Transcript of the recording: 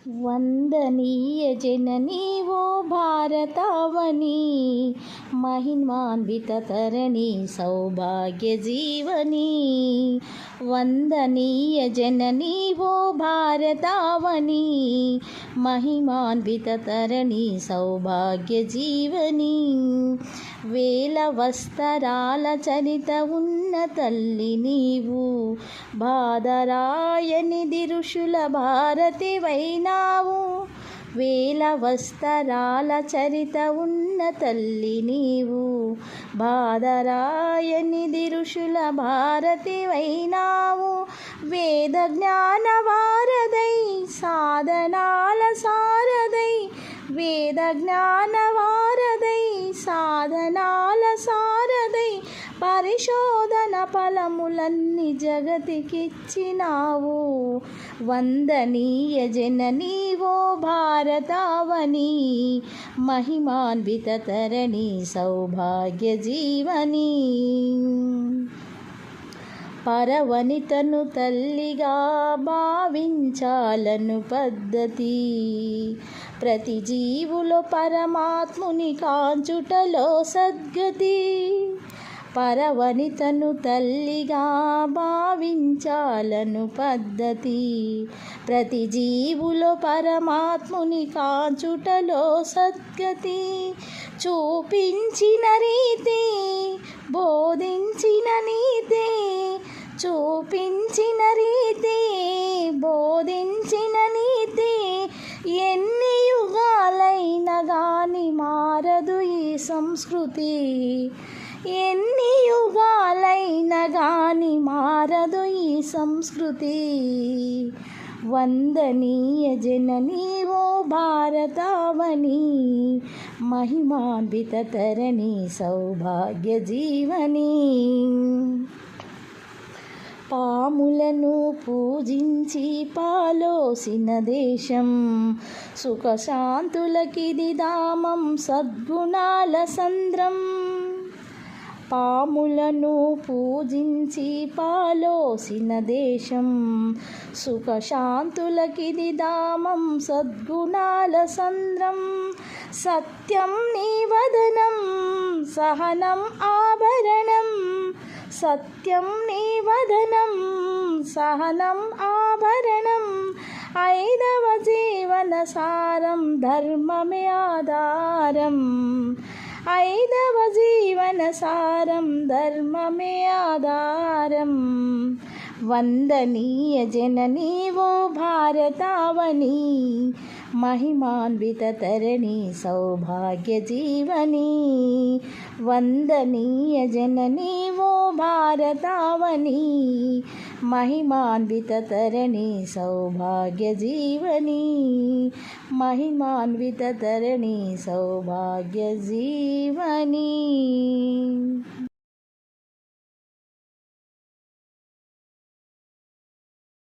వందనీయ జననీ ఓ భారతావని, మహిమాన్విత తరణి సౌభాగ్య జీవని. వందనీయ జననీ ఓ భారతావని, మహిమాన్విత తరణి సౌభాగ్య జీవని. వేల వస్తరాల చరిత ఉన్న తల్లి నీవు, బాదరాయనిది ఋషుల భారతి వైనావు. వేల వస్తరాల చరిత ఉన్న తల్లి నీవు, బాదరాయనిది ఋషుల భారతి వైనావు. వేద జ్ఞాన వారధై సాధనాల సారథై, వేద జ్ఞాన వారధై సాధనాల సారథై, పరిశోధన ఫలములన్నీ జగతికిచ్చినావు. వందనీయ జననీ ఓ భారతావని, మహిమాన్విత తరణి సౌభాగ్య జీవని. పరవనితను తల్లిగా భావించాలను పద్ధతి, ప్రతి జీవులో పరమాత్ముని కాంచుటలో సద్గతి. పరవనితను తల్లిగా భావించాలను పద్ధతి, ప్రతి జీవులో పరమాత్ముని కాంచుటలో సద్గతి. చూపించిన రీతి బోధించిన నీతి, చూపించిన రీతి బోధించిన నీతి. ఎన్ని యుగాలైనా గాని మారదు ఈ సంస్కృతి, ఎన్ని యుగాలైనా గాని మారదు ఈ సంస్కృతి. వందనీయ జననీ ఓ భారతావని, మహిమాన్విత తరణి సౌభాగ్య జీవని. పాములను పూజించి పాలోసిన దేశం, సుఖశాంతులకిది ధామం సద్గుణాల సంద్రం. పాములను పూజించి పాలోసిన దేశం, సుఖశాంతులకిది ధామం సద్గుణాల సంద్రం. సత్యం నీ వదనం సహనం ఆభరణం, సత్యం నీ వదనం సహనం ఆభరణం. ఐదవ జీవన సారం ధర్మమే ఆధారం, ఐదవ జీవన సారం ధర్మమే ఆధారం. వందనీయ జననీ ఓ భారతావని, మహిమాన్విత తరణి సౌభాగ్య జీవని. వందనీయ జననీ ఓ భారతావని, మహిమాన్విత తరణి సౌభాగ్య జీవని. మహిమాన్విత తరణి సౌభాగ్య జీవని.